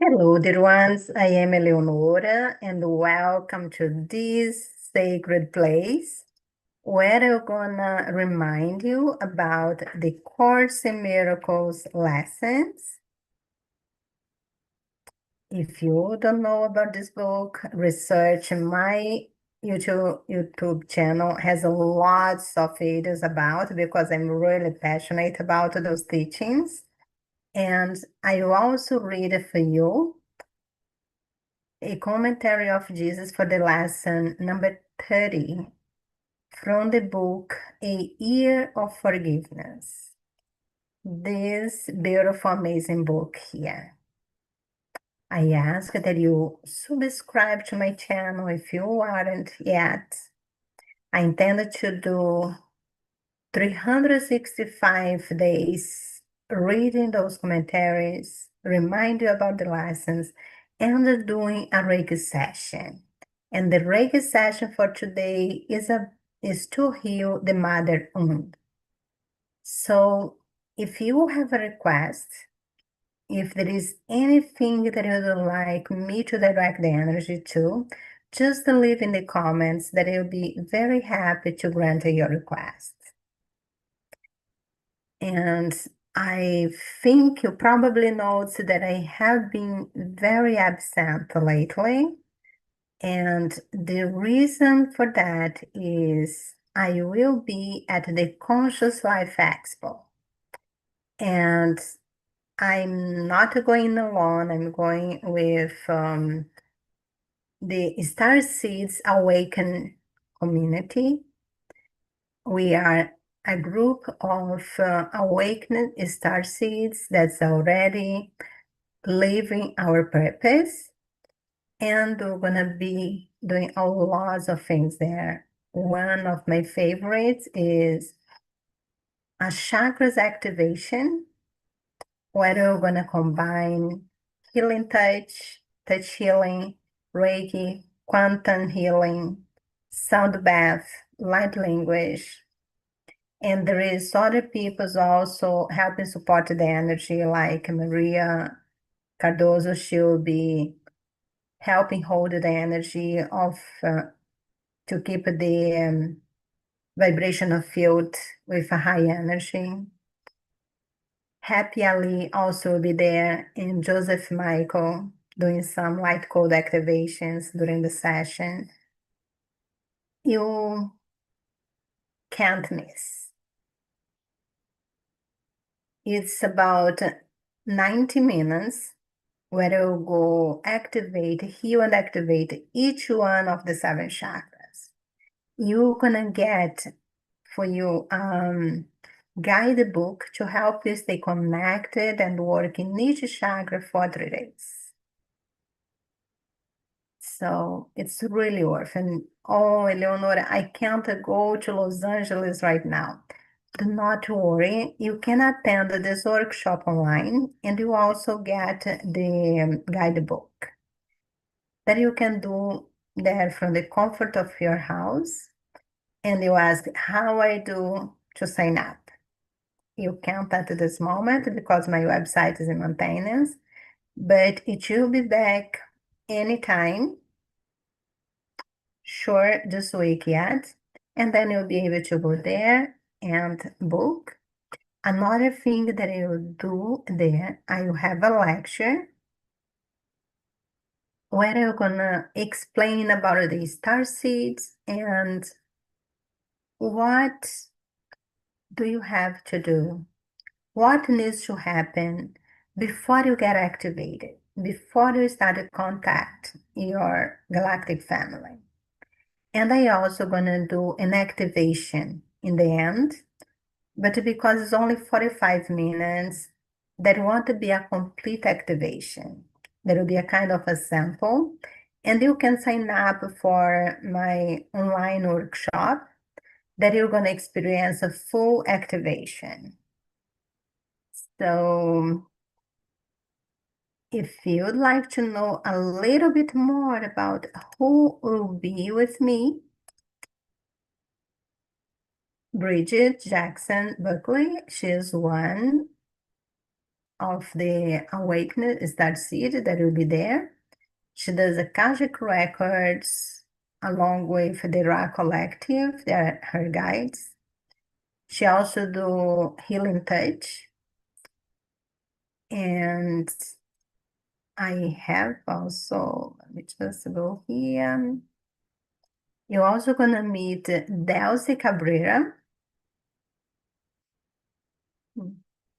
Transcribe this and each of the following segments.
Hello, dear ones. I am Eleonora, and welcome to this sacred place where I'm gonna remind you about the Course in Miracles lessons. If you don't know about this book, research my YouTube channel has lots of videos about because I'm really passionate about those teachings. And I will also read it for you a commentary of Jesus for the lesson number 30 from the book A Year of Forgiveness. This beautiful, amazing book here. I ask that you subscribe to my channel if you aren't yet. I intend to do 365 days reading those commentaries, remind you about the lessons, and doing a Reiki session. And the Reiki session for today is to heal the mother wound. So if you have a request, if there is anything that you would like me to direct the energy to, just leave in the comments that I'll be very happy to grant your request. And I think you probably noticed that I have been very absent lately. And the reason for that is I will be at the Conscious Life Expo. And I'm not going alone, I'm going with the Star Seeds Awaken community. We are a group of awakened star seeds that's already living our purpose, and we're gonna be doing a lot of things there. One of my favorites is a chakras activation, where we're gonna combine healing touch healing, Reiki, quantum healing, sound bath, light language. And there is other people's also helping support the energy, like Maria Cardoso. She'll be helping hold the energy of to keep the vibrational field with a high energy. Happy Ali also will be there, and Joseph Michael doing some light code activations during the session. You can't miss. It's about 90 minutes where you'll go activate, heal and activate each one of the 7 chakras. You're gonna get for you guidebook to help you stay connected and work in each chakra for 3 days. So it's really worth it. Oh, Eleonora, I can't go to Los Angeles right now. Do not worry, you can attend this workshop online, and you also get the guidebook that you can do there from the comfort of your house. And you ask how I do to sign up. You can't at this moment because my website is in maintenance, but it will be back anytime, sure, this week yet, and then you'll be able to go there and book. Another thing that I will do there, I will have a lecture where I'm gonna explain about the star seeds and what do you have to do, what needs to happen before you get activated, before you start to contact your galactic family. And I also gonna do an activation in the end, but because it's only 45 minutes, that won't be a complete activation. There will be a kind of a sample, and you can sign up for my online workshop that you're going to experience a full activation. So if you'd like to know a little bit more about who will be with me, Bridget Jackson Buckley, she is one of the awakened starseed that will be there. She does Akashic records along with the Ra Collective, they're her guides. She also do healing touch. And I have also, let me just go here. You're also gonna meet Delcy Cabrera.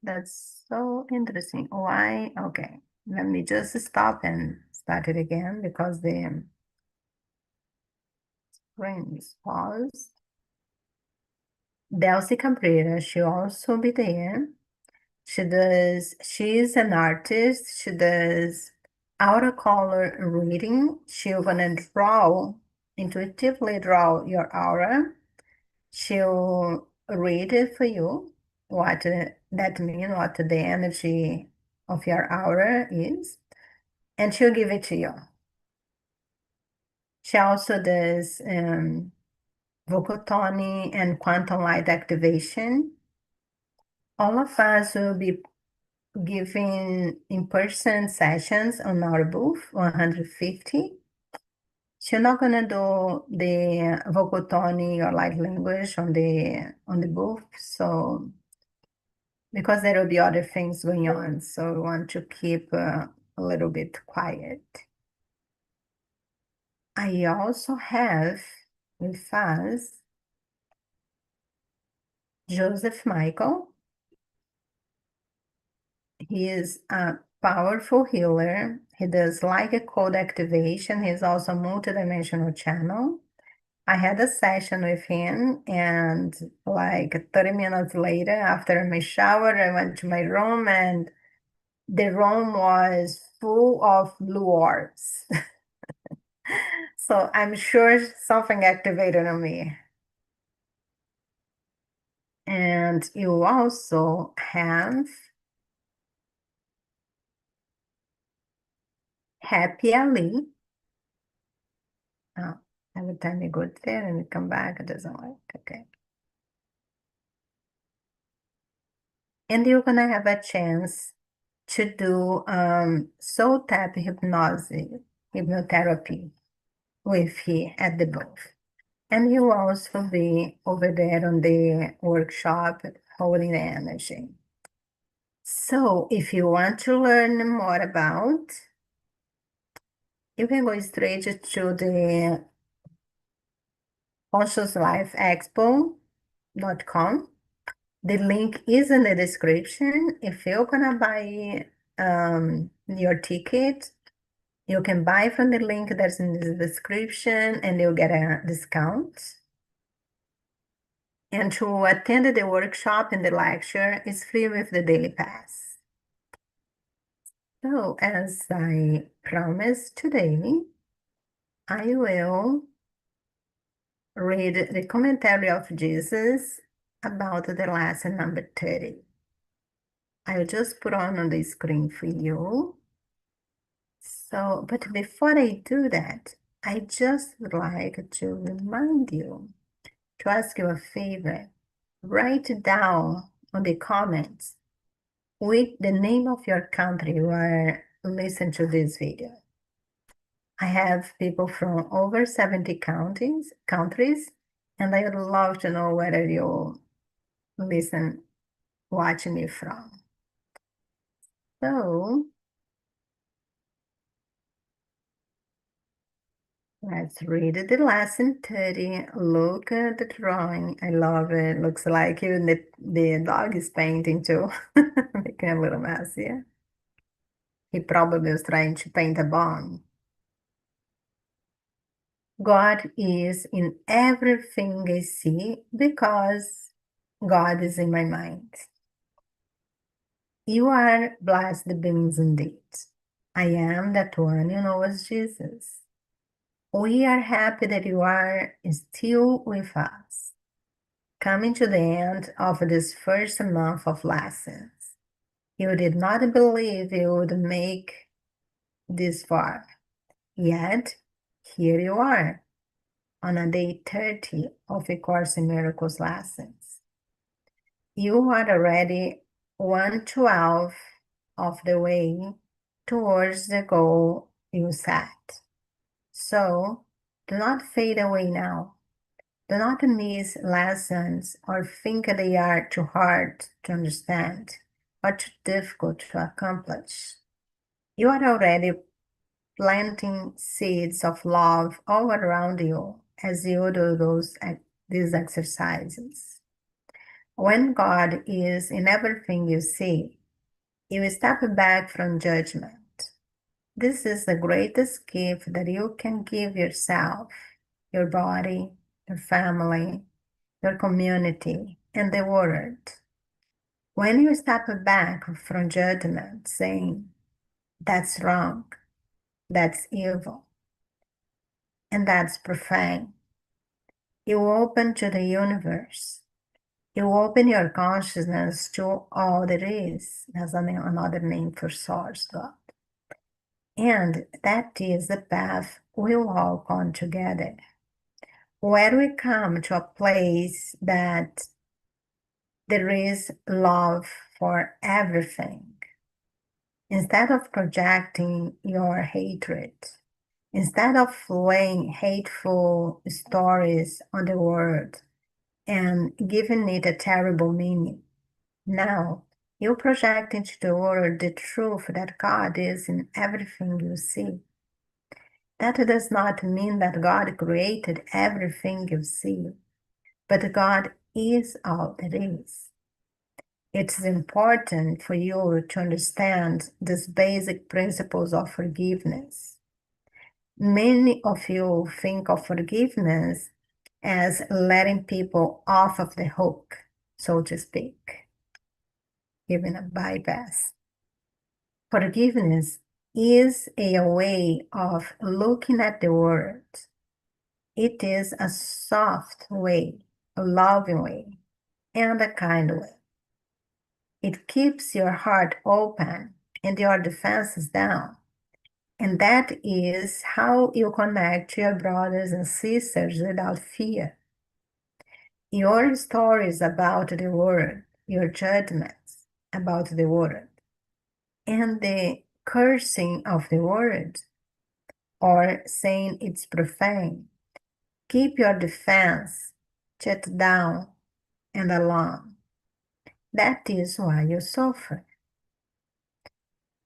That's so interesting. Why? Okay, let me just stop and start it again because the screen is paused. Delcy Cabrera, she'll also be there. She's an artist. She does outer color reading. She'll gonna intuitively draw your aura. She'll read it for you, what that means, what the energy of your aura is, and she'll give it to you. She also does vocal toning and quantum light activation. All of us will be giving in-person sessions on our booth 150. She's not gonna do the vocal toning or light language on the booth, so because there will be other things going on, so we want to keep a little bit quiet. I also have with us Joseph Michael. He is a powerful healer. He does like a code activation. He's also a multidimensional channel. I had a session with him, and like 30 minutes later, after my shower, I went to my room, and the room was full of blue orbs. So I'm sure something activated on me. And you also have Happy Ali. Oh, every time you go there and you come back, it doesn't work. Okay. And you're gonna have a chance to do soul tap hypnotherapy with he at the booth. And you will also be over there on the workshop holding the energy. So if you want to learn more about, you can go straight to the consciouslifeexpo.com. The link is in the description. If you're gonna buy your ticket, you can buy from the link that's in the description and you'll get a discount. And to attend the workshop and the lecture is free with the daily pass. So as I promised today, I will read the commentary of Jesus about the lesson number 30. I will just put on the screen for you. So, but before I do that, I just would like to remind you to ask you a favor. Write down on the comments with the name of your country you are listening to this video. I have people from over 70 countries, and I would love to know where you watching me from. So let's read the lesson 30. Look at the drawing. I love it. Looks like even the dog is painting too. Making a little mess here. He probably was trying to paint a bomb. God is in everything I see because God is in my mind. You are blessed beings indeed. I am that one you know as Jesus. We are happy that you are still with us, coming to the end of this first month of lessons. You did not believe you would make this far, yet here you are on a day 30 of A Course in Miracles lessons. You are already 112 of the way towards the goal you set. So do not fade away now. Do not miss lessons or think they are too hard to understand or too difficult to accomplish. You are already planting seeds of love all around you as you do these exercises. When God is in everything you see, you step back from judgment. This is the greatest gift that you can give yourself, your body, your family, your community, and the world. When you step back from judgment, saying, that's wrong, that's evil, and that's profane, you open to the universe. You open your consciousness to all there is. That's another name for source, God. And that is the path we walk on together, where we come to a place that there is love for everything. Instead of projecting your hatred, instead of laying hateful stories on the world and giving it a terrible meaning, now you project into the world the truth that God is in everything you see. That does not mean that God created everything you see, but God is all there is. It's important for you to understand these basic principles of forgiveness. Many of you think of forgiveness as letting people off of the hook, so to speak, giving a bypass. Forgiveness is a way of looking at the world. It is a soft way, a loving way, and a kind way. It keeps your heart open and your defenses down. And that is how you connect to your brothers and sisters without fear. Your stories about the world, your judgments about the world, and the cursing of the word, or saying it's profane, keep your defense shut down and alone. That is why you suffer.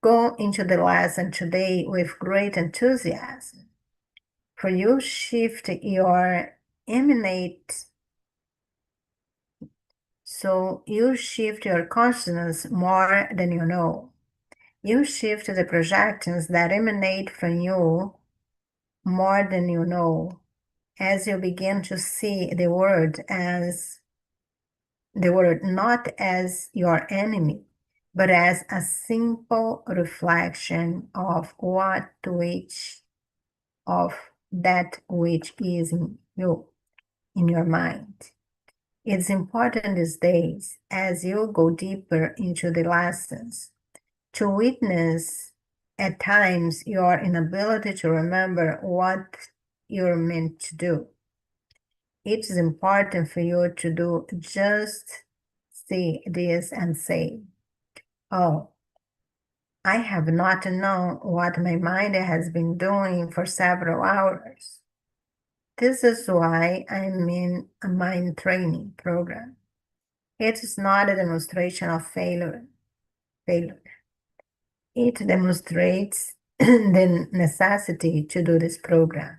Go into the lesson today with great enthusiasm, for you shift your emanate, so you shift your consciousness more than you know. You shift the projections that emanate from you more than you know, as you begin to see the world not as your enemy, but as a simple reflection of that which is in you, in your mind. It's important these days, as you go deeper into the lessons, to witness at times your inability to remember what you're meant to do. It is important for you to do just see this and say, oh, I have not known what my mind has been doing for several hours. This is why I'm in a mind training program. It is not a demonstration of failure. It demonstrates the necessity to do this program.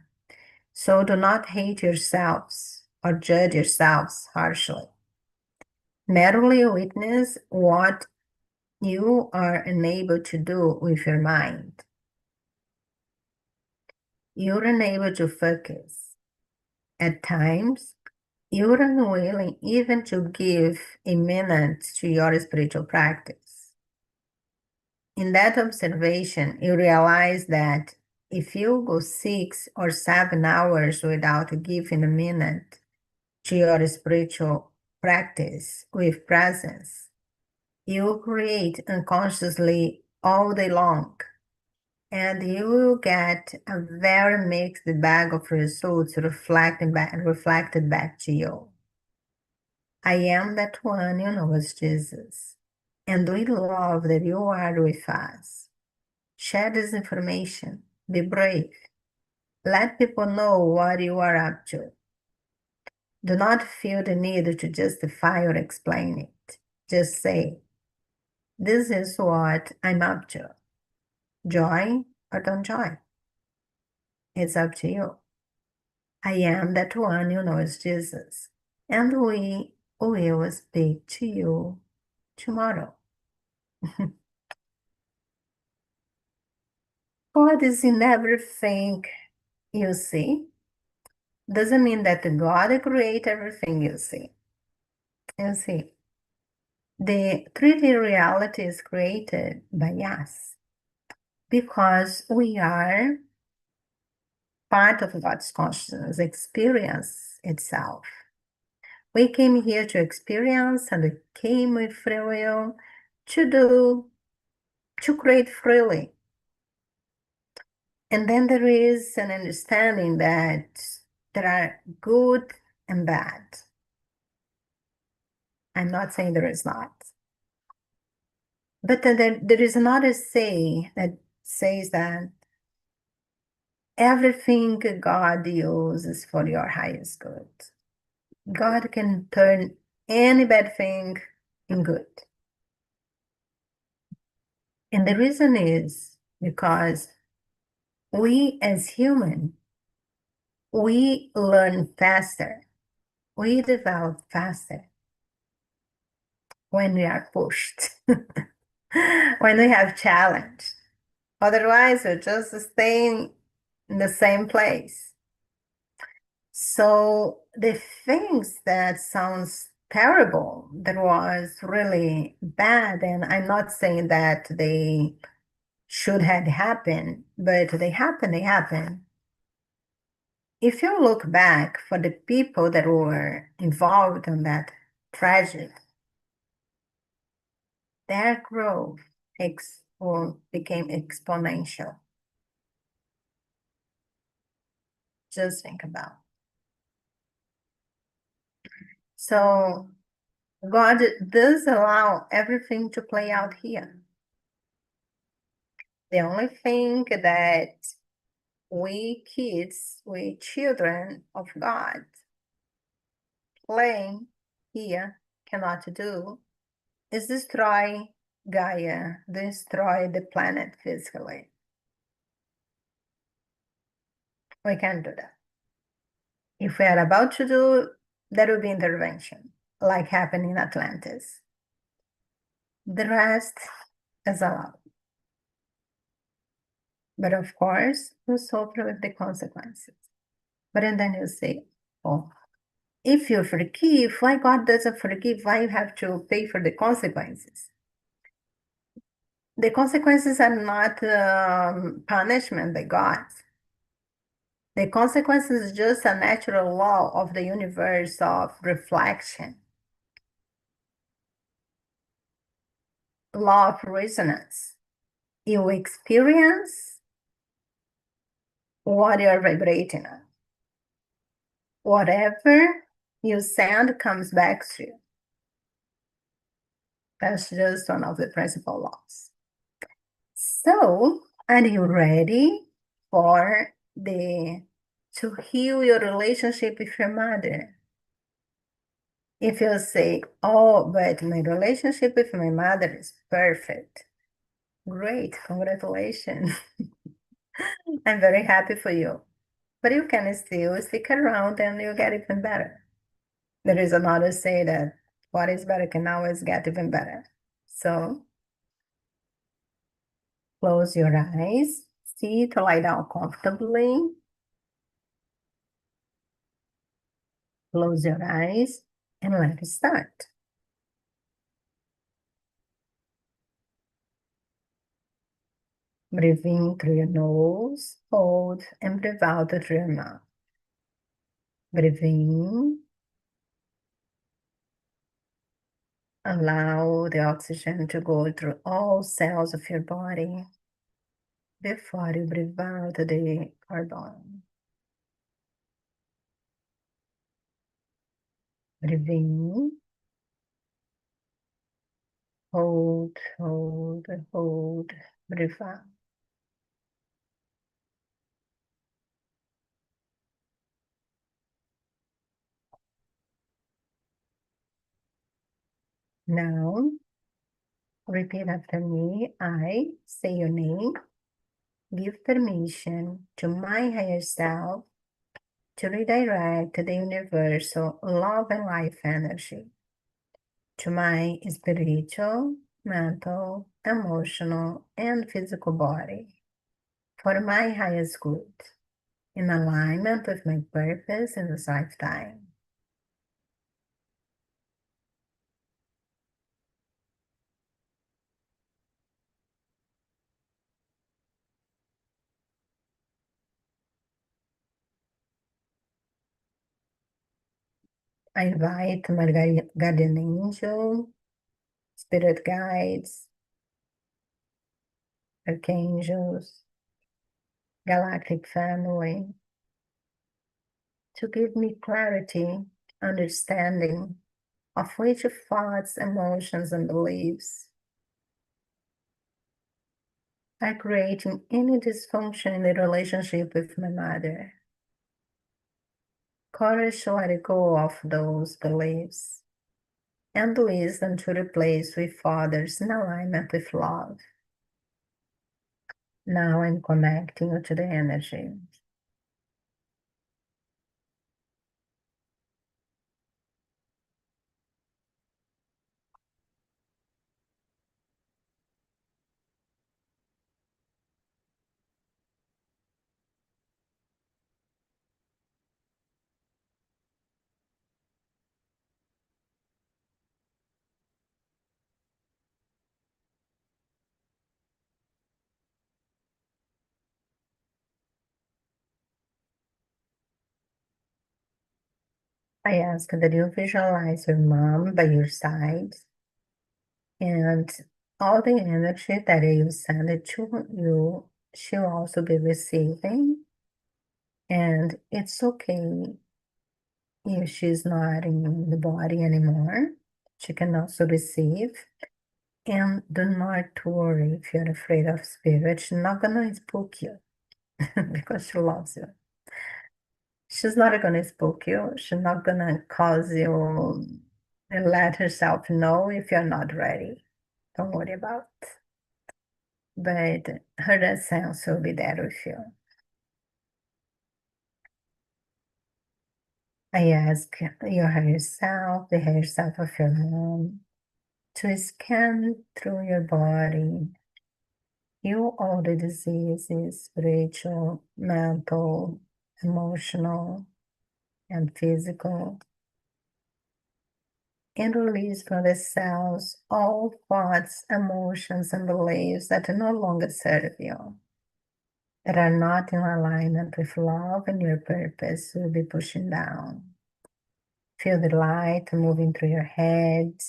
So do not hate yourselves or judge yourselves harshly. Merely witness what you are unable to do with your mind. You're unable to focus. At times, you're unwilling even to give a minute to your spiritual practice. In that observation, you realize that if you go 6 or 7 hours without giving a minute to your spiritual practice with presence, you create unconsciously all day long, and you will get a very mixed bag of results reflected back to you. I am that one you know as Jesus, And we love that you are with us. Share this information. Be brave. Let people know what you are up to. Do not feel the need to justify or explain it. Just say, this is what I'm up to. Joy or don't joy. It's up to you. I am that one who knows Jesus. And we will speak to you tomorrow. God is in everything you see. Doesn't mean that God created everything you see. You see, the 3D reality is created by us because we are part of God's consciousness experience itself. We came here to experience and we came with free will to create freely. And then there is an understanding that there are good and bad. I'm not saying there is not. But then there is another say that says that everything God uses for your highest good. God can turn any bad thing in good. And the reason is because we as human, we learn faster. We develop faster when we are pushed, when we have challenge. Otherwise, we're just staying in the same place. So the things that sounds terrible, that was really bad, and I'm not saying that they should have happened, but they happen. If you look back for the people that were involved in that tragedy, their growth or became exponential. Just think about. So God does allow everything to play out here. The only thing that we kids, we children of God, playing here cannot do is destroy Gaia, destroy the planet physically. We can't do that. If we are about to do, there will be intervention, like happened in Atlantis. The rest is allowed. But of course, you suffer with the consequences. But and then you say, oh, if you forgive, why God doesn't forgive? Why you have to pay for the consequences? The consequences are not punishment by God. The consequences is just a natural law of the universe of reflection, law of resonance. You experience what you're vibrating on. Whatever you send comes back to you. That's just one of the principal laws. So, are you ready for to heal your relationship with your mother? If you say, oh, but my relationship with my mother is perfect. Great, congratulations. I'm very happy for you. But you can still stick around and you get even better. There is another say that what is better can always get even better. So close your eyes, sit or lie down comfortably. Close your eyes and let's start. Breathe in through your nose, hold, and breathe out through your mouth. Breathe in. Allow the oxygen to go through all cells of your body before you breathe out the carbon. Breathe in. Hold, hold, hold. Breathe out. Now, repeat after me. I say your name. Give permission to my higher self to redirect the universal love and life energy to my spiritual, mental, emotional, and physical body for my highest good, in alignment with my purpose in this lifetime. I invite my guardian angel, spirit guides, archangels, galactic family to give me clarity, understanding of which thoughts, emotions, and beliefs are creating any dysfunction in the relationship with my mother. Courage to let go of those beliefs and wisdom to replace with others in alignment with love. Now I'm connecting to the energy. I ask that you visualize your mom by your side and all the energy that you send it to you, she'll also be receiving. And it's okay if she's not in the body anymore. She can also receive. And do not worry if you're afraid of spirit. She's not gonna spook you because she loves you. She's not gonna spook you. She's not gonna cause you and let herself know if you're not ready. Don't worry about. But her essence will be there with you. I ask your higher self, the higher self of your mom, to scan through your body, heal all the diseases, spiritual, mental, emotional, and physical, and release from the cells all thoughts, emotions, and beliefs that no longer serve you, that are not in alignment with love and your purpose will be pushing down. Feel the light moving through your head,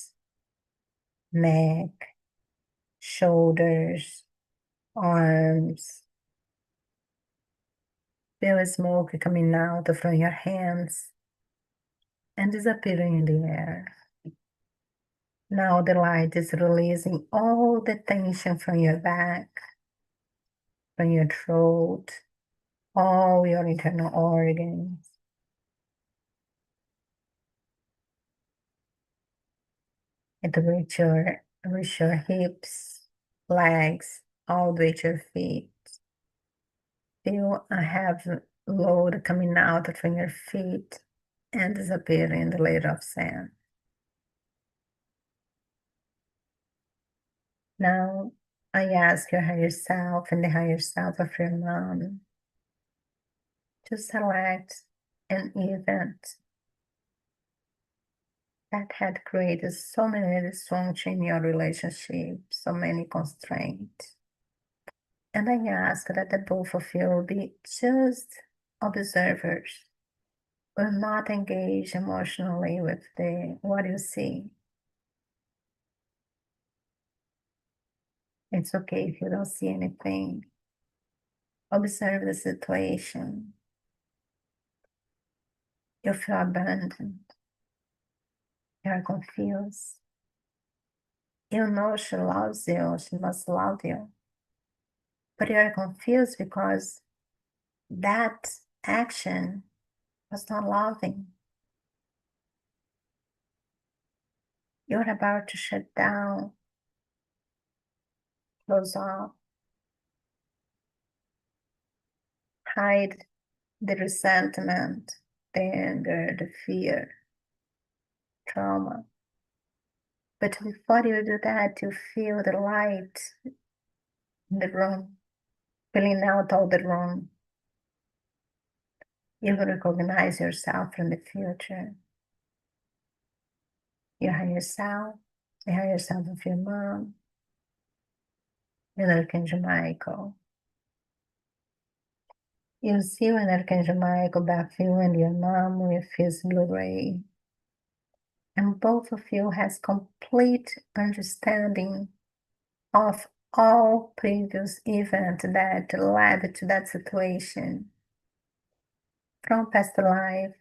neck, shoulders, arms. Feel smoke coming out from your hands and disappearing in the air. Now the light is releasing all the tension from your back, from your throat, all your internal organs. It reach your hips, legs, all the way to your feet. Feel a heavy load coming out from your feet and disappearing in the layer of sand. Now I ask your higher self and the higher self of your mom to select an event that had created so many dysfunction in your relationship, so many constraints. And I ask that the both of you will be just observers, will not engage emotionally with the what you see. It's okay if you don't see anything. Observe the situation. You feel abandoned. You are confused. You know she loves you, she must love you. But you are confused because that action was not loving. You're about to shut down, close off, hide the resentment, the anger, the fear, trauma. But before you do that, you feel the light in the room, filling out all the room. You recognize yourself from the future. Your higher self, the higher self of your mom, and Archangel Michael. You see when Archangel Michael back you and your mom with his blue ray. And both of you has complete understanding of all previous events that led to that situation from past life,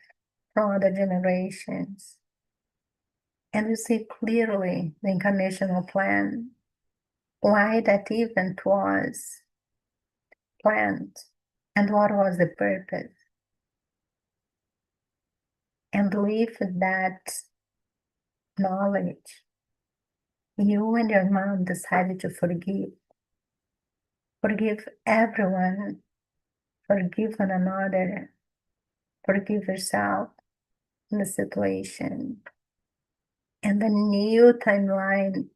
from other generations. And you see clearly the incarnational plan, why that event was planned, and what was the purpose. And with that knowledge, you and your mom decided to forgive. Forgive everyone, forgive one another, forgive yourself in the situation. And the new timeline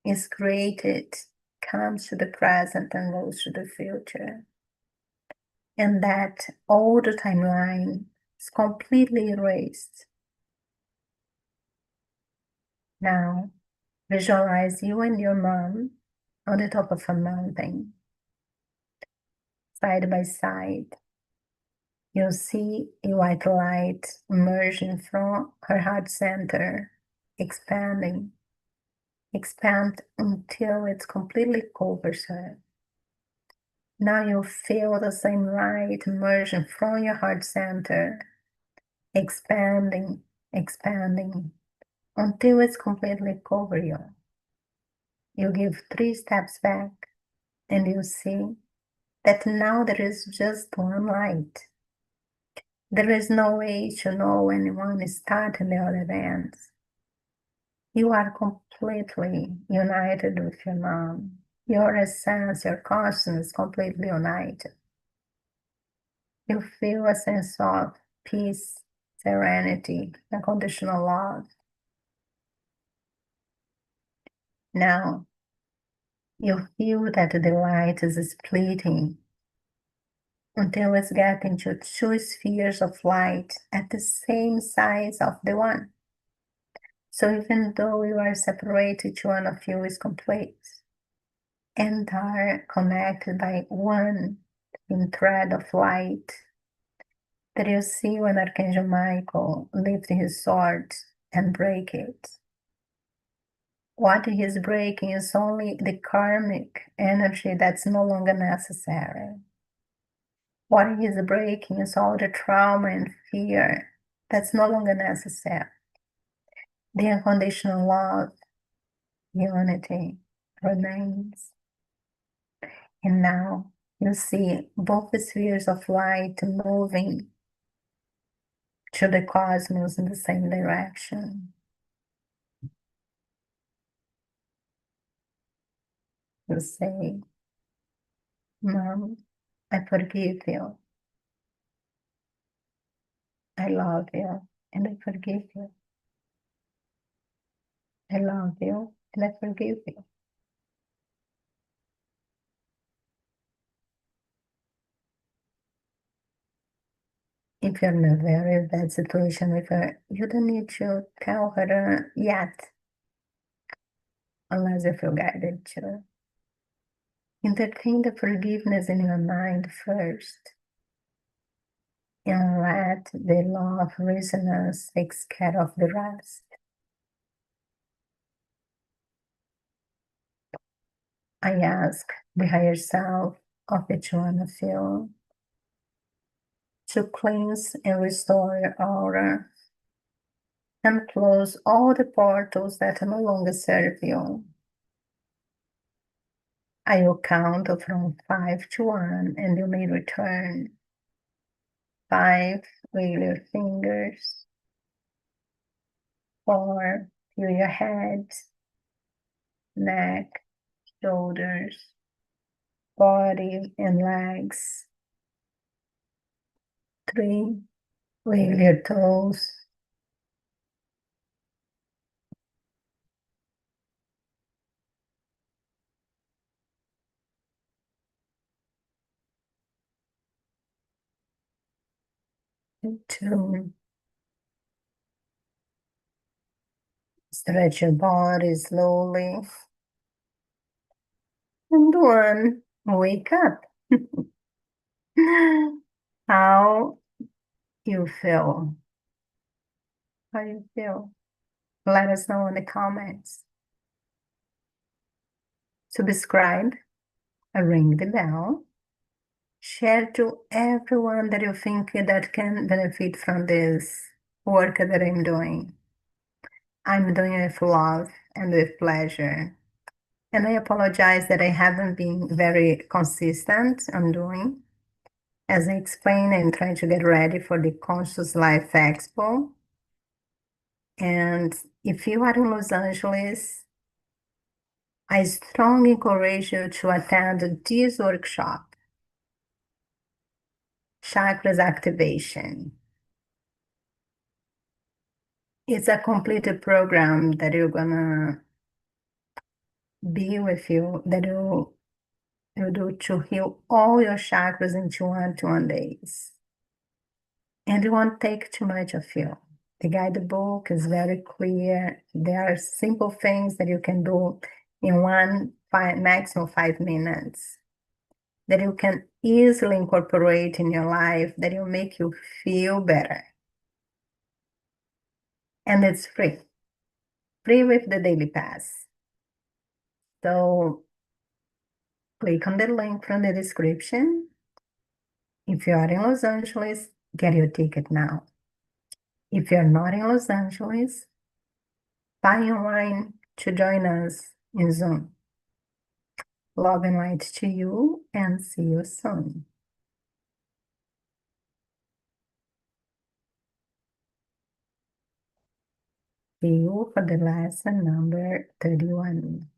is created, comes to the present and goes to the future. And that old timeline is completely erased. Now, visualize you and your mom on the top of a mountain, side by side. You'll see a white light emerging from her heart center, expanding, expand until it completely covers her. Now you feel the same light emerging from your heart center, expanding, expanding, until it's completely cover you. You give 3 steps back, and you see that now there is just one light. There is no way to know when one is starting the other ends. You are completely united with your mom. Your essence, your consciousness is completely united. You feel a sense of peace, serenity, unconditional love. Now, you feel that the light is splitting until it's getting to 2 spheres of light at the same size of the one. So even though you are separated, one of you is complete and are connected by one thin thread of light that you see when Archangel Michael lift his sword and break it. What he is breaking is only the karmic energy that's no longer necessary. What he is breaking is all the trauma and fear that's no longer necessary. The unconditional love, unity remains. And now you see both the spheres of light moving to the cosmos in the same direction. You say, Mom, I forgive you. I love you and I forgive you. I love you and I forgive you. If you're in a very bad situation with her, you don't need to tell her yet, unless you feel guided to. Entertain the forgiveness in your mind first, and let the law of resonance take care of the rest. I ask the higher self of each one of you to cleanse and restore your aura and close all the portals that no longer serve you. I will count from 5 to 1, and you may return. 5, wiggle your fingers. 4, feel your head, neck, shoulders, body, and legs. 3, wiggle your toes. 2, stretch your body slowly. And 1, wake up. How you feel? How you feel? Let us know in the comments. Subscribe, ring the bell, share to everyone that you think that can benefit from this work that I'm doing. I'm doing it with love and with pleasure. And I apologize that I haven't been very consistent on doing. As I explained, I'm trying to get ready for the Conscious Life Expo. And if you are in Los Angeles, I strongly encourage you to attend this workshop, Chakras Activation. It's a completed program that you're gonna be with you, that you do to heal all your chakras in 21 days. And it won't take too much of you. The guidebook is very clear. There are simple things that you can do in maximum 5 minutes that you can easily incorporate in your life that will make you feel better. And it's free with the daily pass. So click on the link from the description. If you are in Los Angeles, get your ticket now. If you're not in Los Angeles, buy online to join us in Zoom. Love and light to you, and see you soon. See you for the lesson number 31.